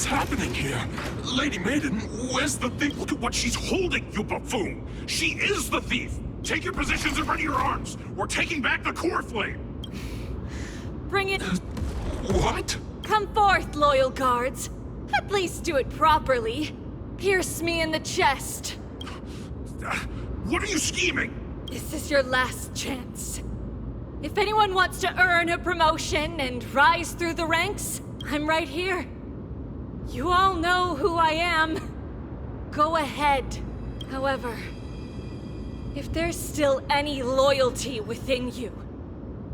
What's happening here? Lady Maiden, where's the thief? Look at what she's holding, you buffoon! She is the thief! Take your positions and ready your arms! We're taking back the core flame! Bring it. What? Come forth, loyal guards. At least do it properly. Pierce me in the chest. What are you scheming? This is your last chance. If anyone wants to earn a promotion and rise through the ranks, I'm right here. You all know who I am. Go ahead. However, if there's still any loyalty within you,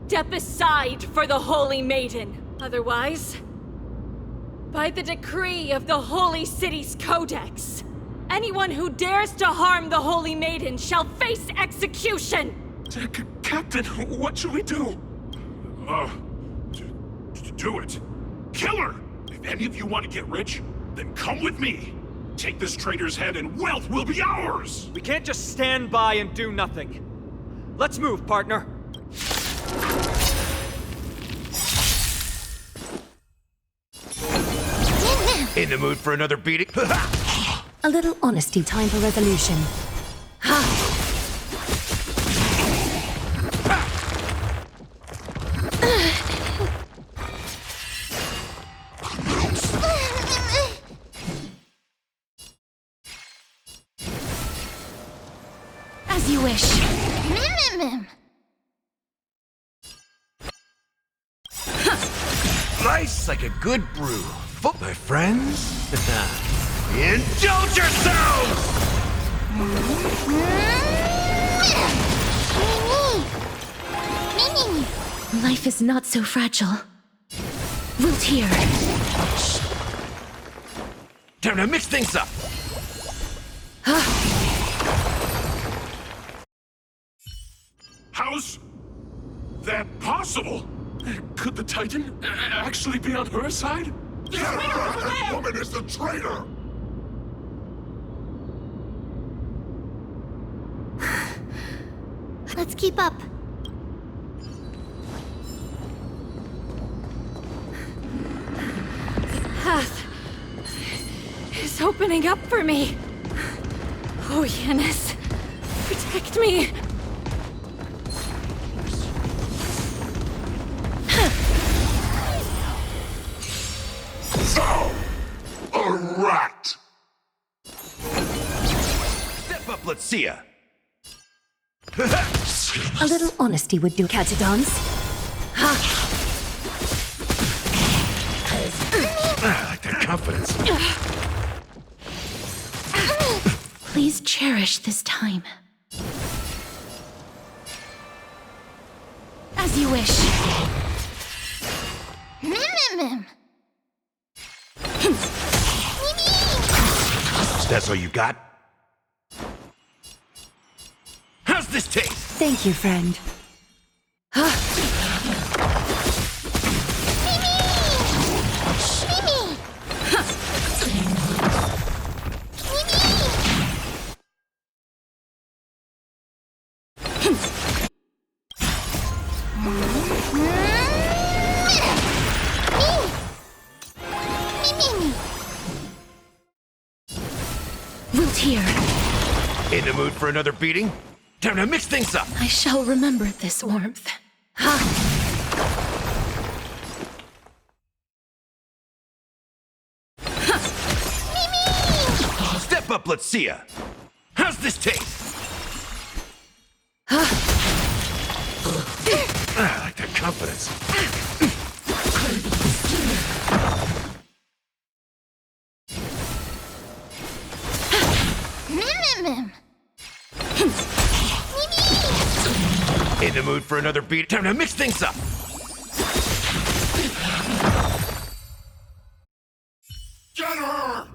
step aside for the Holy Maiden. Otherwise, by the decree of the Holy City's Codex, anyone who dares to harm the Holy Maiden shall face execution! Captain, what should we do? Do it. Kill her! If any of you want to get rich, then come with me. Take this traitor's head and wealth will be ours! We can't just stand by and do nothing. Let's move, partner. In the mood for another beating? A little honesty, time for resolution. Ha! As you wish. Nice like a good brew. Fuck, my friends. Indulge yourselves! Life is not so fragile. Wilt here. Time to mix things up. How's that possible? Could the Titan actually be on her side? That woman is the traitor! Let's keep up. Path is opening up for me. Oh, Yanis, protect me. So, a rat! Step up, let's see ya. A little honesty would do, Catadons. I like that confidence. Please cherish this time. As you wish. That's all you got? How's this taste? Thank you, friend. Wilt here. In the mood for another beating? Time to mix things up. I shall remember this warmth. Step up, let's see ya. How's this taste? I like that confidence. In the mood for another beat? Time to mix things up. Get her!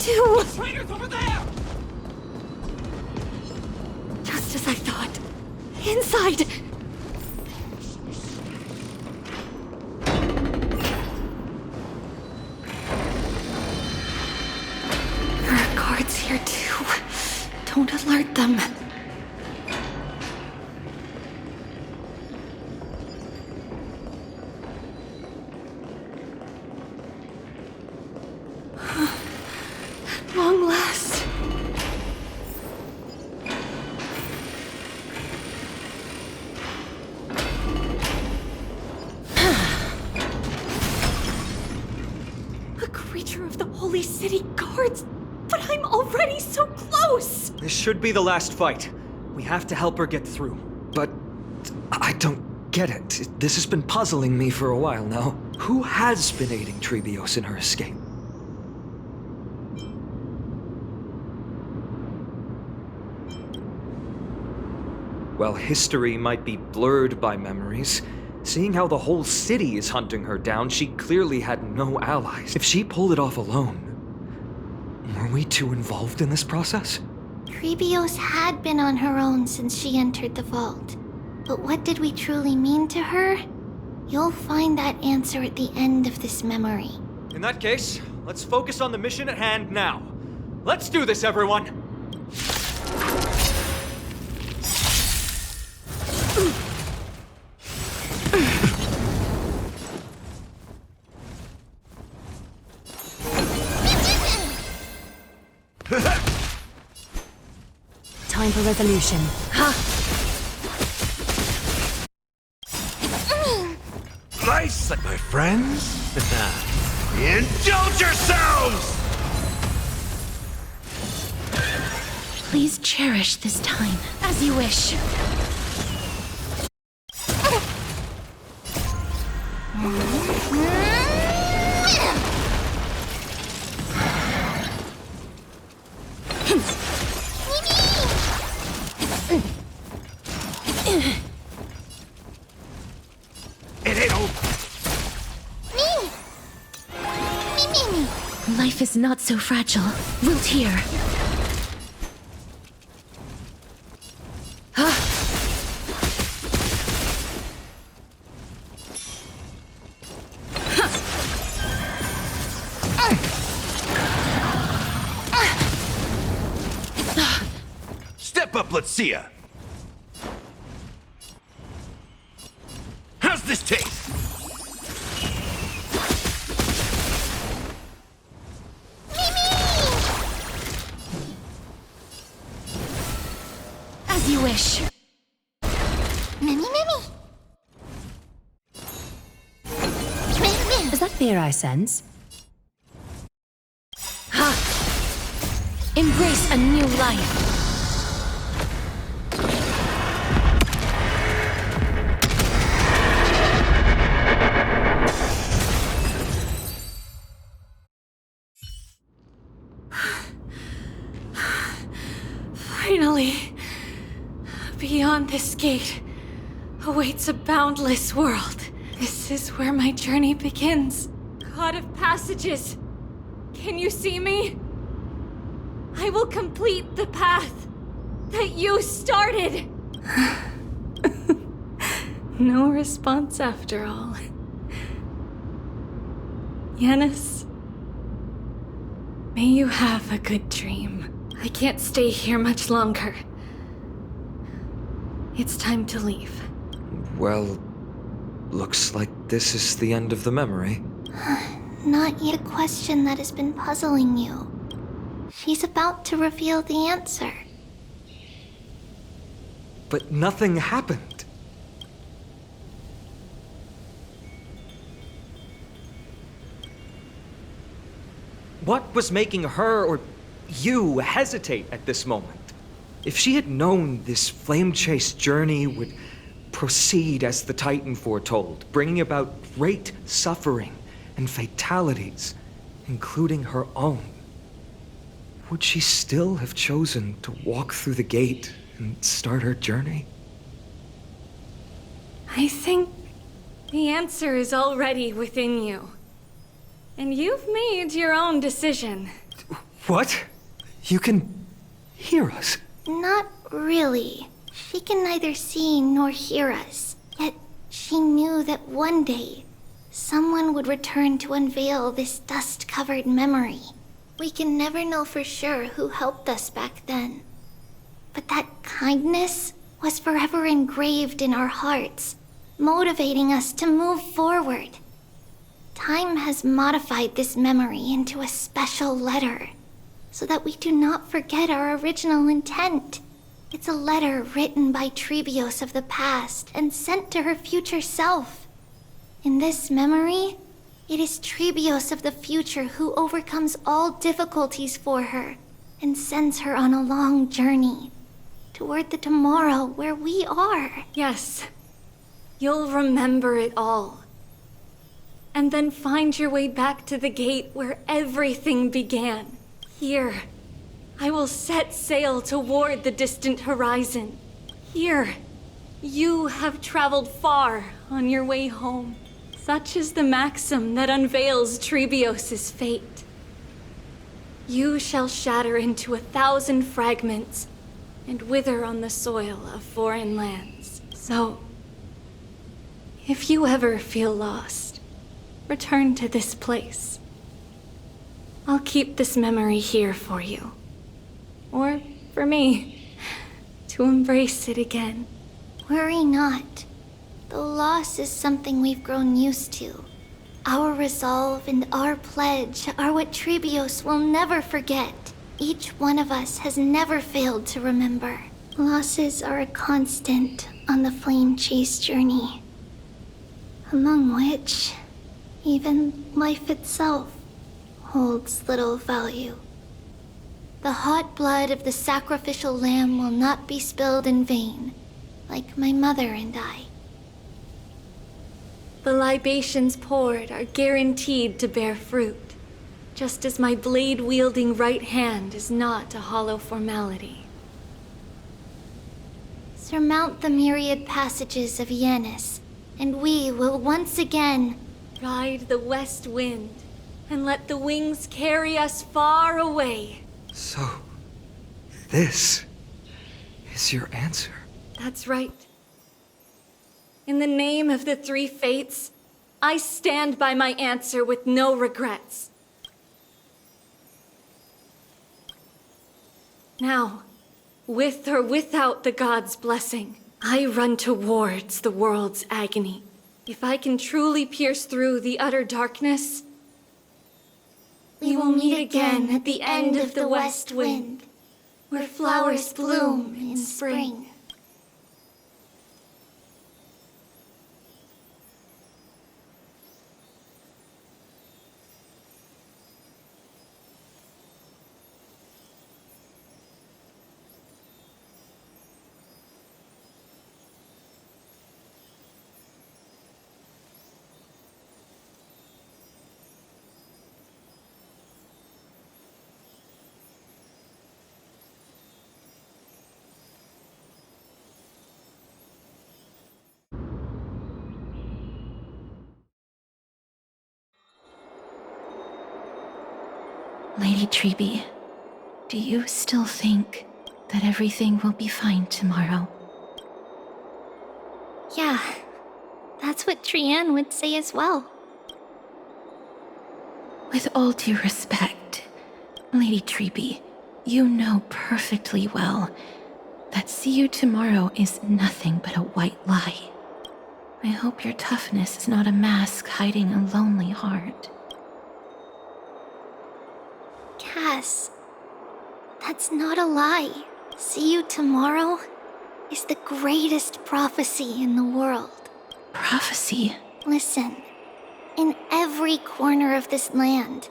too! Traitor's over there! Just as I thought. Inside! There are guards here too. Don't alert them. At long last. A creature of the Holy City Guards? But I'm already so close! This should be the last fight. We have to help her get through. But I don't get it. This has been puzzling me for a while now. Who has been aiding Trebios in her escape? Well, history might be blurred by memories. Seeing how the whole city is hunting her down, she clearly had no allies. If she pulled it off alone, were we too involved in this process? Trebios had been on her own since she entered the vault. But what did we truly mean to her? You'll find that answer at the end of this memory. In that case, let's focus on the mission at hand now. Let's do this, everyone! Time for resolution. Ha! Nice, my friends. Indulge yourselves! Please cherish this time, as you wish. It ain't over. Life is not so fragile. Wilt here. Step up, let's see ya. How's this taste? As you wish. Mimi. Is that fear I sense? Ha! Embrace a new life. Finally, beyond this gate awaits a boundless world. This is where my journey begins. God of passages, can you see me? I will complete the path that you started. No response after all. Yanis, may you have a good dream. I can't stay here much longer. It's time to leave. Well, looks like this is the end of the memory. Not yet a question that has been puzzling you. She's about to reveal the answer. But nothing happened. What was making her or you hesitate at this moment? If she had known this flame chase journey would proceed as the Titan foretold, bringing about great suffering and fatalities, including her own, would she still have chosen to walk through the gate and start her journey? I think the answer is already within you. And you've made your own decision. What? You can hear us? Not really. She can neither see nor hear us. Yet she knew that one day, someone would return to unveil this dust-covered memory. We can never know for sure who helped us back then. But that kindness was forever engraved in our hearts, motivating us to move forward. Time has modified this memory into a special letter, so that we do not forget our original intent. It's a letter written by Trebios of the past and sent to her future self. In this memory, it is Trebios of the future who overcomes all difficulties for her and sends her on a long journey toward the tomorrow where we are. Yes, you'll remember it all. And then find your way back to the gate where everything began. Here, I will set sail toward the distant horizon. Here, you have traveled far on your way home. Such is the maxim that unveils Trebios' fate. You shall shatter into 1,000 fragments and wither on the soil of foreign lands. So, if you ever feel lost, return to this place. I'll keep this memory here for you. Or for me, to embrace it again. Worry not. The loss is something we've grown used to. Our resolve and our pledge are what Trebios will never forget. Each one of us has never failed to remember. Losses are a constant on the flame chase journey, among which even life itself holds little value. The hot blood of the sacrificial lamb will not be spilled in vain, like my mother and I. The libations poured are guaranteed to bear fruit, just as my blade-wielding right hand is not a hollow formality. Surmount the myriad passages of Yanis, and we will once again ride the west wind and let the wings carry us far away. So, this is your answer? That's right. In the name of the three fates, I stand by my answer with no regrets. Now, with or without the god's blessing, I run towards the world's agony. If I can truly pierce through the utter darkness, we will meet again at the end of the west wind, where flowers bloom in spring. Lady Treby, do you still think that everything will be fine tomorrow? Yeah, that's what Trianne would say as well. With all due respect, Lady Treby, you know perfectly well that see you tomorrow is nothing but a white lie. I hope your toughness is not a mask hiding a lonely heart. Cass, that's not a lie. See you tomorrow is the greatest prophecy in the world. Prophecy? Listen, in every corner of this land,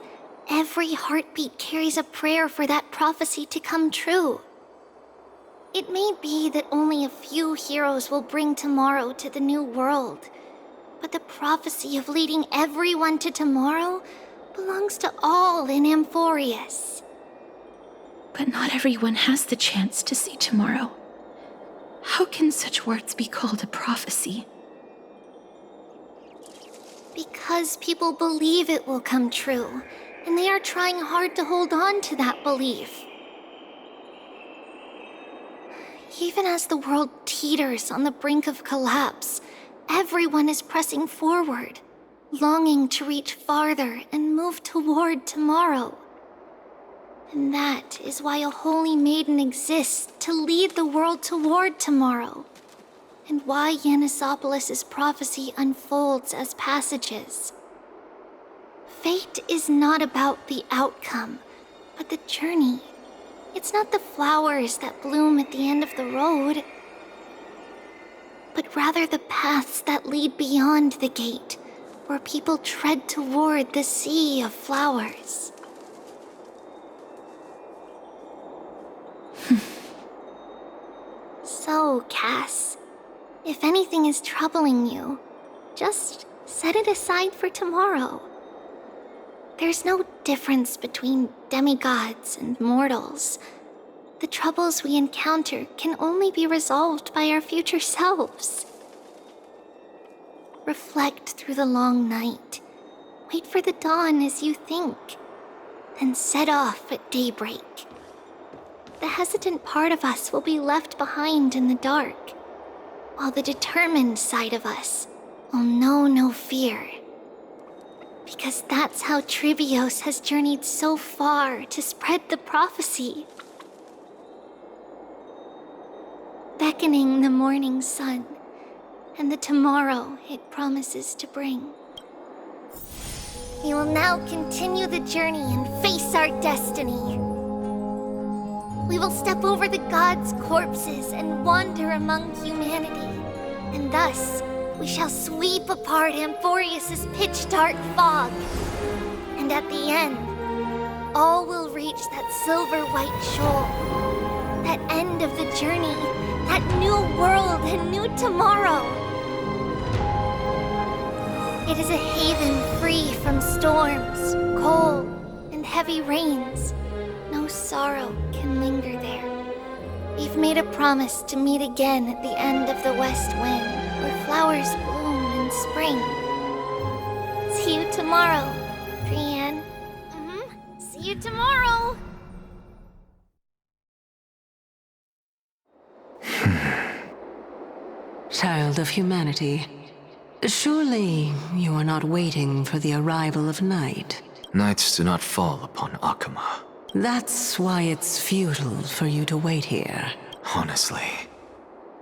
every heartbeat carries a prayer for that prophecy to come true. It may be that only a few heroes will bring tomorrow to the new world, but the prophecy of leading everyone to tomorrow belongs to all in Amphorius. But not everyone has the chance to see tomorrow. How can such words be called a prophecy? Because people believe it will come true, and they are trying hard to hold on to that belief. Even as the world teeters on the brink of collapse, everyone is pressing forward, longing to reach farther and move toward tomorrow. And that is why a holy maiden exists to lead the world toward tomorrow, and why Yanisopoulos' prophecy unfolds as passages. Fate is not about the outcome, but the journey. It's not the flowers that bloom at the end of the road, but rather the paths that lead beyond the gate, where people tread toward the sea of flowers. So, Cass, if anything is troubling you, just set it aside for tomorrow. There's no difference between demigods and mortals. The troubles we encounter can only be resolved by our future selves. Reflect through the long night. Wait for the dawn as you think. Then set off at daybreak. The hesitant part of us will be left behind in the dark, while the determined side of us will know no fear. Because that's how Trivios has journeyed so far to spread the prophecy. Beckoning the morning sun and the tomorrow it promises to bring. We will now continue the journey and face our destiny. We will step over the gods' corpses and wander among humanity, and thus we shall sweep apart Amphorius' pitch-dark fog. And at the end, all will reach that silver-white shoal. That end of the journey, that new world and new tomorrow. It is a haven free from storms, cold, and heavy rains. No sorrow can linger there. We've made a promise to meet again at the end of the west wind, where flowers bloom in spring. See you tomorrow, Brienne. See you tomorrow! Child of humanity, surely you are not waiting for the arrival of night. Nights do not fall upon Akama. That's why it's futile for you to wait here. Honestly,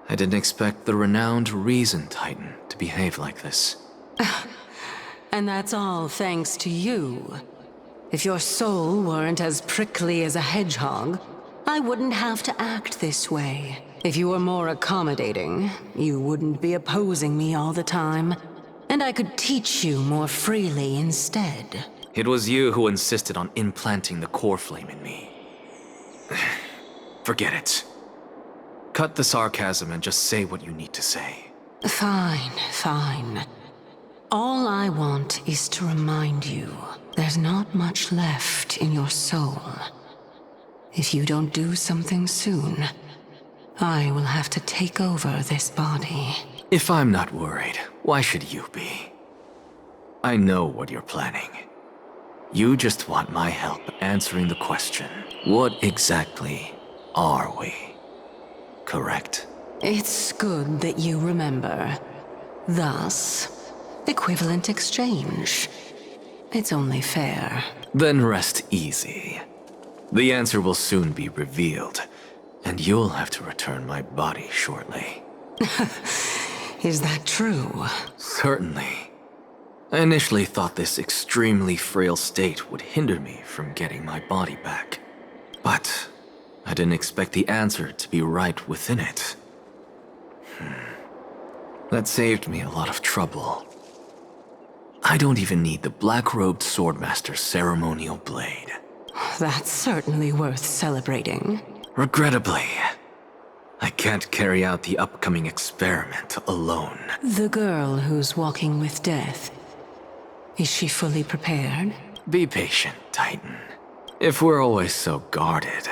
I didn't expect the renowned Reason Titan to behave like this. And that's all thanks to you. If your soul weren't as prickly as a hedgehog, I wouldn't have to act this way. If you were more accommodating, you wouldn't be opposing me all the time, and I could teach you more freely instead. It was you who insisted on implanting the core flame in me. Forget it. Cut the sarcasm and just say what you need to say. Fine, fine. All I want is to remind you, there's not much left in your soul. If you don't do something soon, I will have to take over this body. If I'm not worried, why should you be? I know what you're planning. You just want my help answering the question, what exactly are we? Correct? It's good that you remember. Thus, equivalent exchange. It's only fair. Then rest easy. The answer will soon be revealed, and you'll have to return my body shortly. Is that true? Certainly. I initially thought this extremely frail state would hinder me from getting my body back. But I didn't expect the answer to be right within it. That saved me a lot of trouble. I don't even need the black-robed swordmaster's ceremonial blade. That's certainly worth celebrating. Regrettably, I can't carry out the upcoming experiment alone. The girl who's walking with death, is she fully prepared? Be patient, Titan. If we're always so guarded,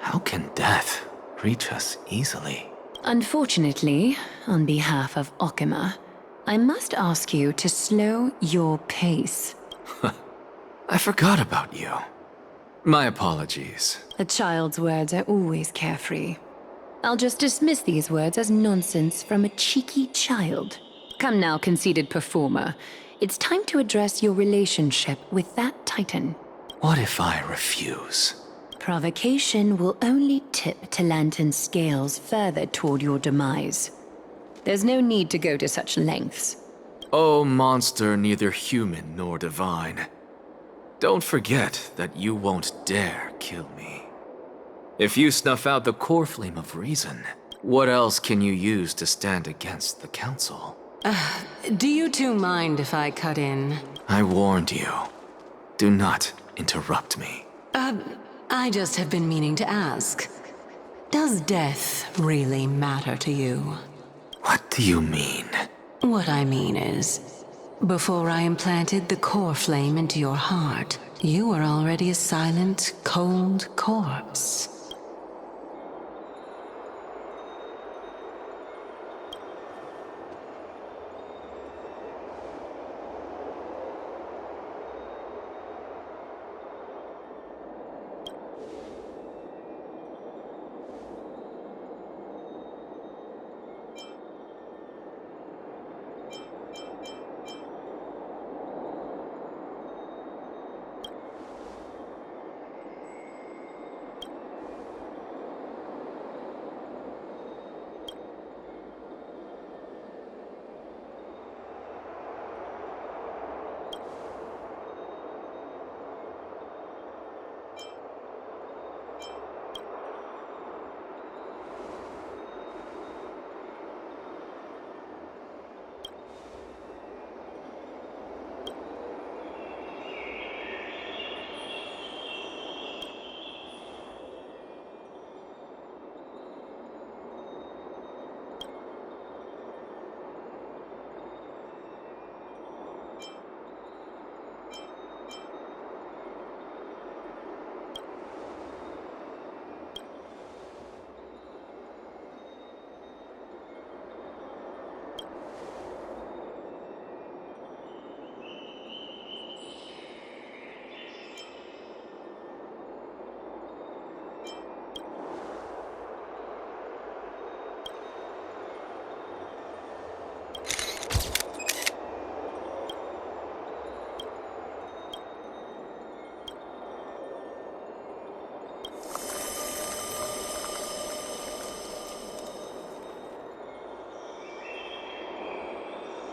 how can death reach us easily? Unfortunately, on behalf of Okima, I must ask you to slow your pace. I forgot about you. My apologies. A child's words are always carefree. I'll just dismiss these words as nonsense from a cheeky child. Come now, conceited performer. It's time to address your relationship with that titan. What if I refuse? Provocation will only tip Talantan's scales further toward your demise. There's no need to go to such lengths. Oh, monster neither human nor divine. Don't forget that you won't dare kill me. If you snuff out the core flame of reason, what else can you use to stand against the Council? Do you two mind if I cut in? I warned you. Do not interrupt me. I just have been meaning to ask. Does death really matter to you? What do you mean? What I mean is, before I implanted the core flame into your heart, you were already a silent, cold corpse.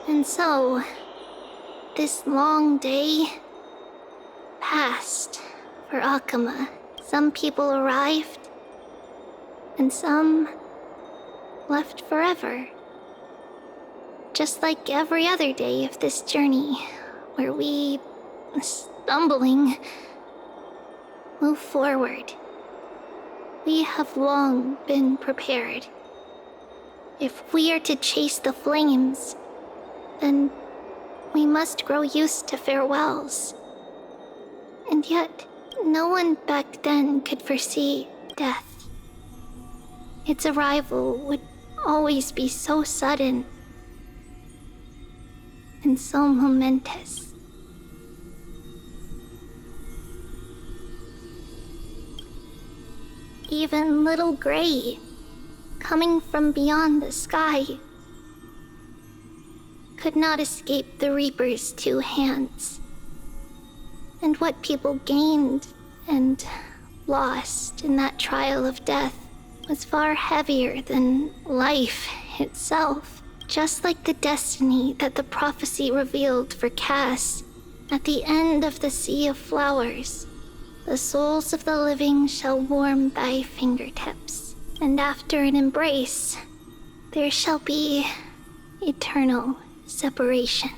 And so, this long day passed for Akama. Some people arrived, and some left forever. Just like every other day of this journey, where we, stumbling, move forward. We have long been prepared. If we are to chase the flames, then we must grow used to farewells. And yet, no one back then could foresee death. Its arrival would always be so sudden and so momentous. Even little Gray, coming from beyond the sky, could not escape the Reaper's two hands. And what people gained and lost in that trial of death was far heavier than life itself. Just like the destiny that the prophecy revealed for Cass at the end of the Sea of Flowers. The souls of the living shall warm thy fingertips, and after an embrace, there shall be eternal separation.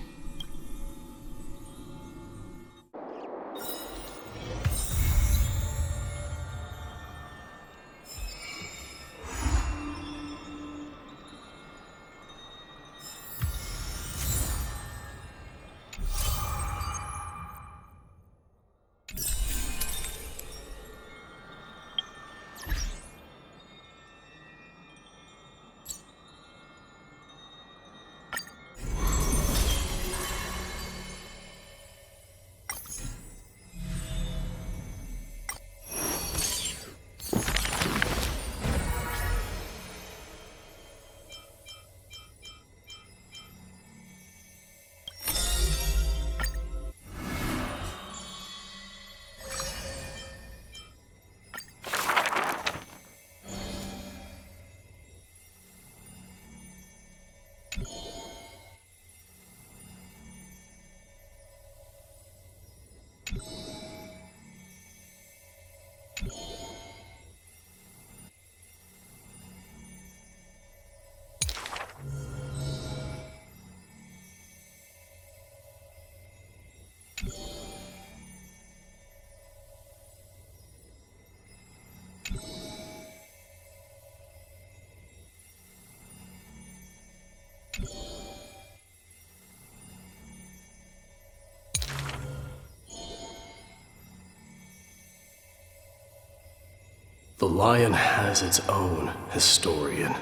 The lion has its own historian.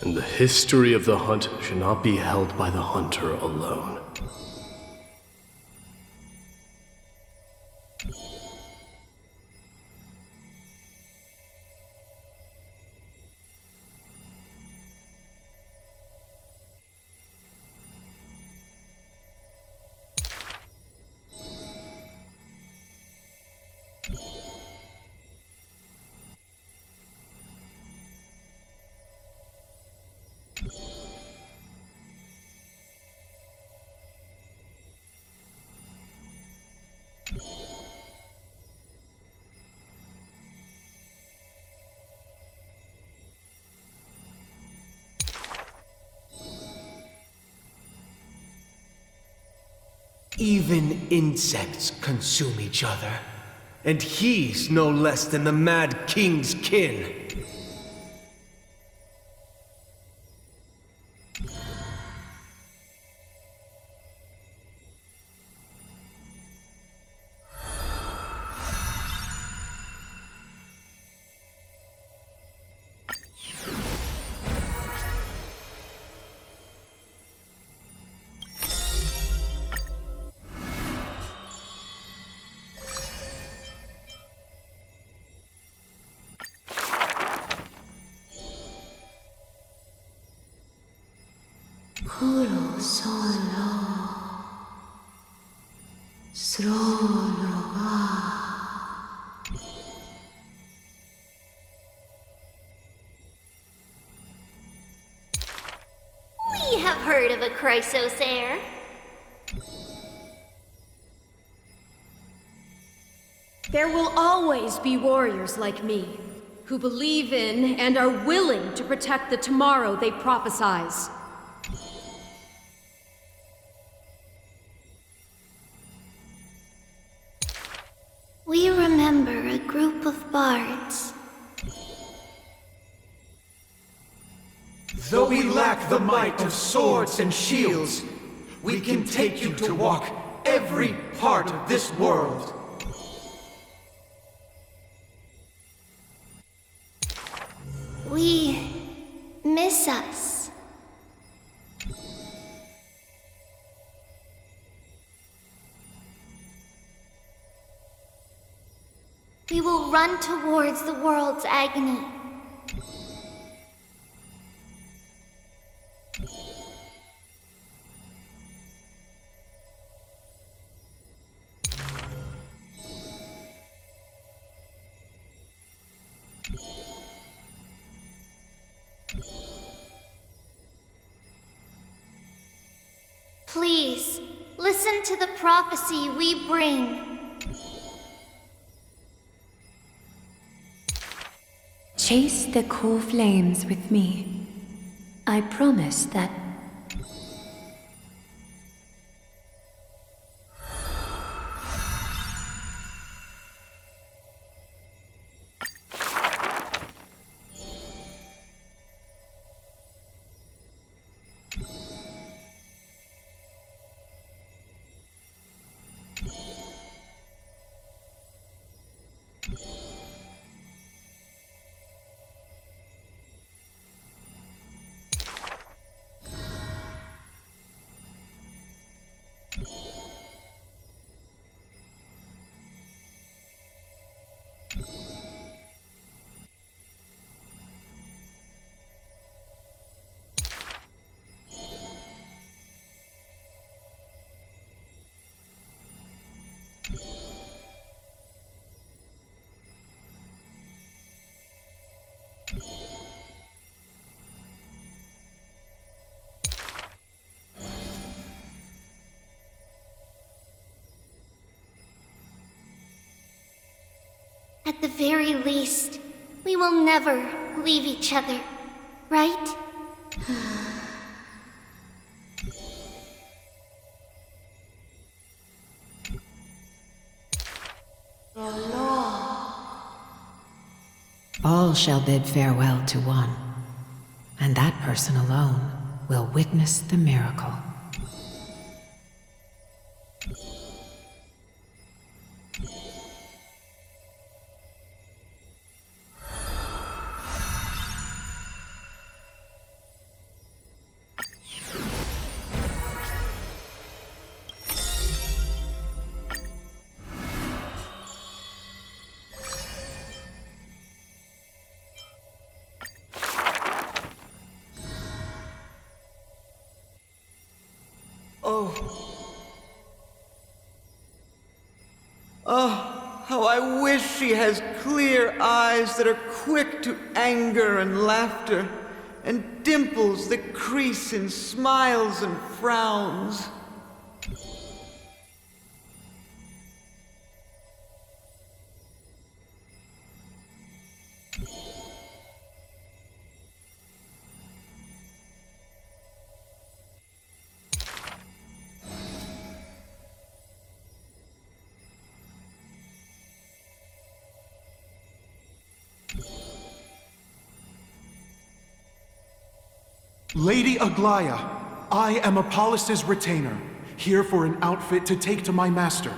And the history of the hunt should not be held by the hunter alone. Even insects consume each other. And he's no less than the Mad King's kin. Puro solo, solo va. We have heard of a Chrysos heir. There will always be warriors like me, who believe in and are willing to protect the tomorrow they prophesize. We remember a group of bards. Though we lack the might of swords and shields, we can take you to walk every part of this world. We miss us. We will run towards the world's agony. Please, listen to the prophecy we bring. Chase the core flames with me. I promise that. At the very least, we will never leave each other, right? All shall bid farewell to one, and that person alone will witness the miracle. Oh, how I wish she has clear eyes that are quick to anger and laughter, and dimples that crease in smiles and frowns. Lady Aglaya, I am Apollos' retainer, here for an outfit to take to my master.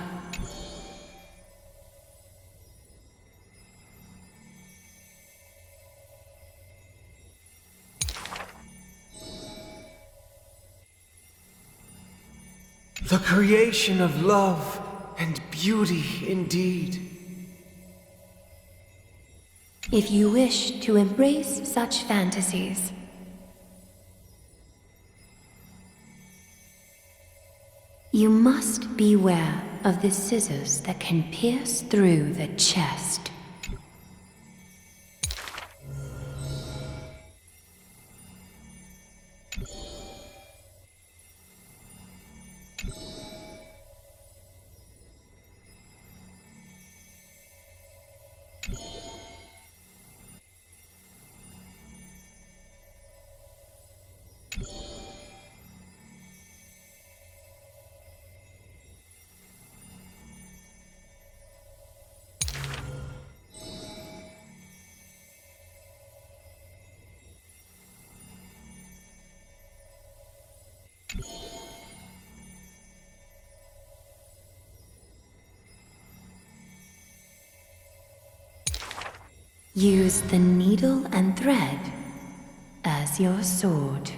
The creation of love and beauty indeed. If you wish to embrace such fantasies, you must beware of the scissors that can pierce through the chest. Use the needle and thread as your sword.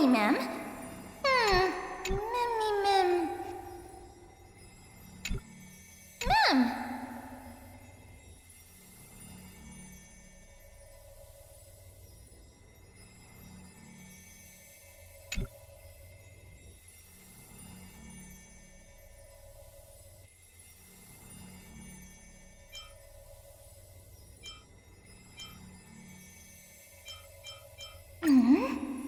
Ma'am? Ma'am. Hmm?